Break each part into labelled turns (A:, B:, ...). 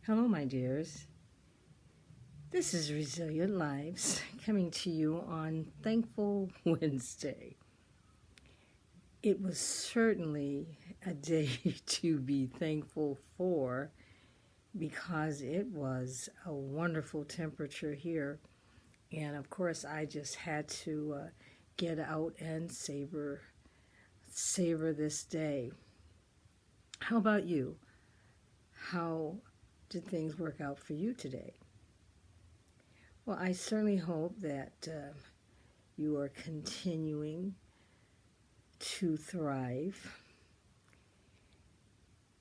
A: Hello, my dears. This is Resilient Lives coming to you on Thankful Wednesday. It was certainly a day to be thankful for because it was a wonderful temperature here. And of course, I just had to get out and savor this day. How about you? How did things work out for you today? Well, I certainly hope that you are continuing to thrive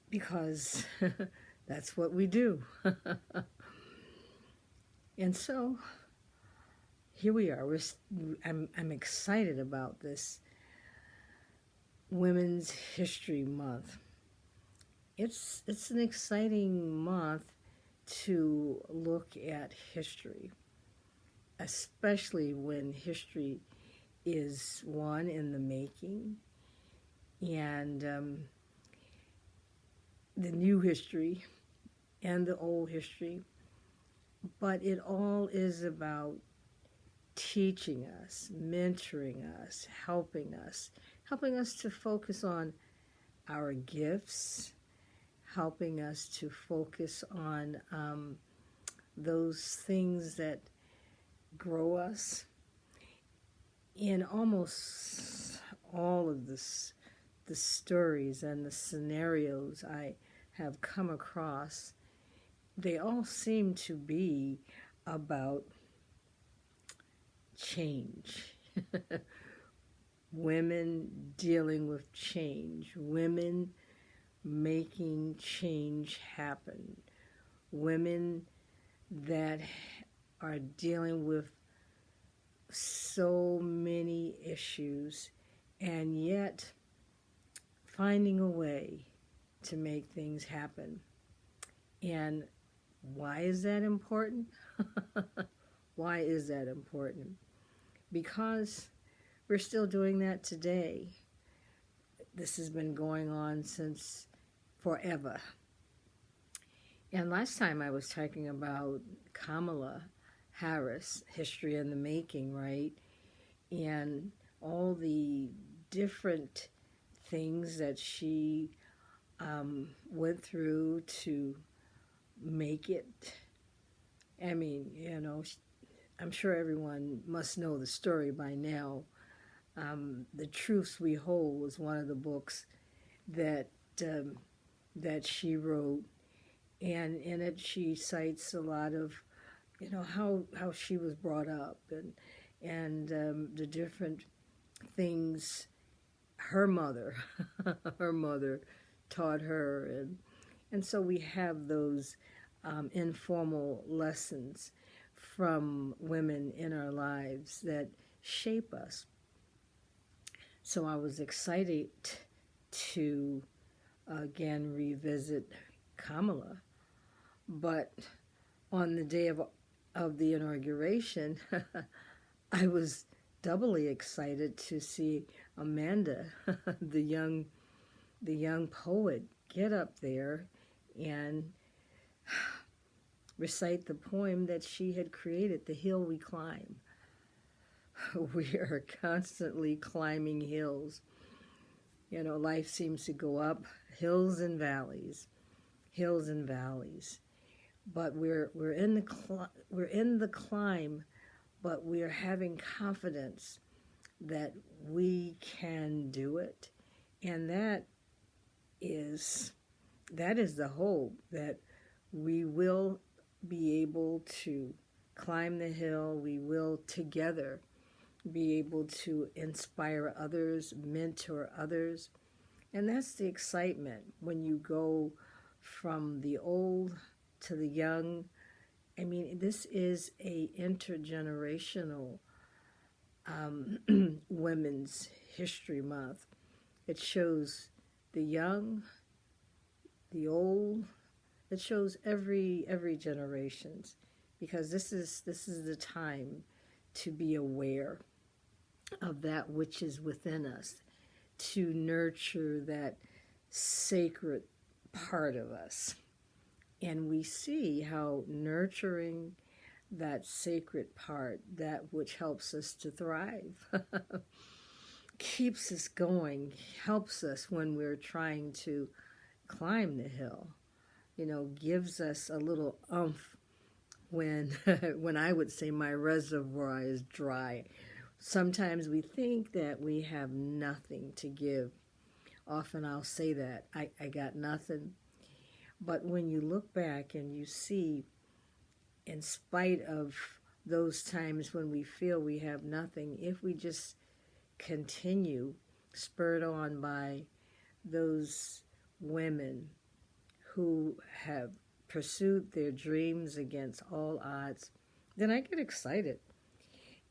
A: because that's what we do. And so here we are. I'm excited about this Women's History Month. It's an exciting month to look at history, especially when history is one in the making and the new history and the old history. But it all is about teaching us, mentoring us, helping us to focus on our gifts, helping us to focus on those things that grow us. In almost all of the stories and the scenarios I have come across, they all seem to be about change. Women dealing with change, women making change happen, women that are dealing with so many issues and yet finding a way to make things happen. And why is that important? Why is that important? Because we're still doing that today. This has been going on since forever. And last time I was talking about Kamala Harris, history in the making, right? And all the different things that she went through to make it. I mean, I'm sure everyone must know the story by now. The Truths We Hold was one of the books that she wrote, and in it she cites a lot of how she was brought up and the different things her mother taught her, and so we have those informal lessons from women in our lives that shape us. So I was excited to again revisit Kamala, but on the day of the inauguration, I was doubly excited to see Amanda, the young poet, get up there and recite the poem that she had created, The Hill We Climb. We are constantly climbing hills. Life seems to go up hills and valleys, But we're in the climb, but we're having confidence that we can do it, and that is the hope that we will be able to climb the hill. We will together be able to inspire others, mentor others, and that's the excitement when you go from the old to the young. I mean, this is a intergenerational Women's History Month. It shows the young, the old. It shows every generations, because this is the time to be aware of that which is within us, to nurture that sacred part of us. And we see how nurturing that sacred part, that which helps us to thrive, keeps us going, helps us when we're trying to climb the hill, gives us a little oomph when when I would say my reservoir is dry. Sometimes we think that we have nothing to give. Often I'll say that, I got nothing. But when you look back and you see, in spite of those times when we feel we have nothing, if we just continue, spurred on by those women who have pursued their dreams against all odds, then I get excited.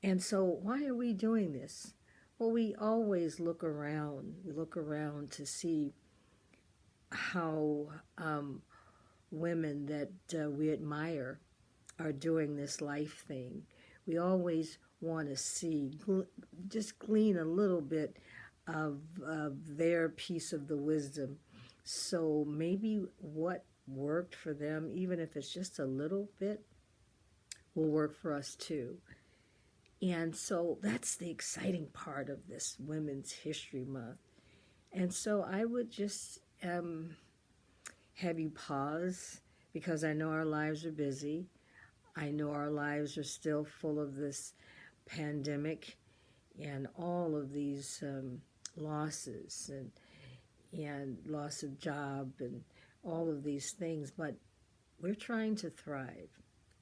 A: And so why are we doing this? Well, we always look around. We look around to see how women that we admire are doing this life thing. We always want to see, just glean a little bit of their piece of the wisdom. So maybe what worked for them, even if it's just a little bit, will work for us too. And so that's the exciting part of this Women's History Month. And so I would just have you pause, because I know our lives are busy. I know our lives are still full of this pandemic and all of these losses and loss of job and all of these things. But we're trying to thrive,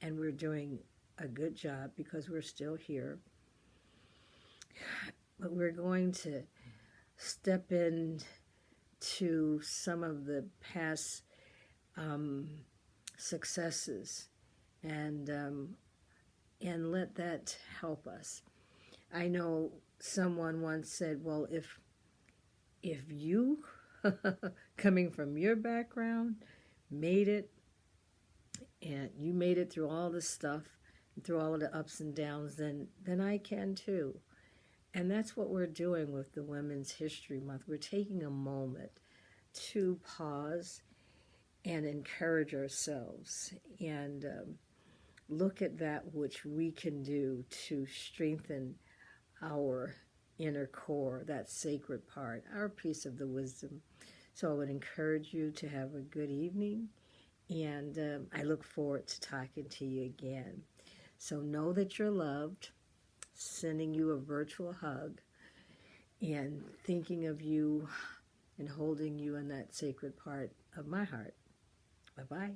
A: and we're doing a good job because we're still here. But we're going to step in to some of the past successes and let that help us. I know someone once said, well, if you coming from your background made it, and you made it through all the stuff, through all of the ups and downs, then I can too. And that's what we're doing with the Women's History Month. We're taking a moment to pause and encourage ourselves and look at that which we can do to strengthen our inner core, that sacred part, our piece of the wisdom. So I would encourage you to have a good evening, and I look forward to talking to you again. So know that you're loved, sending you a virtual hug, and thinking of you and holding you in that sacred part of my heart. Bye-bye.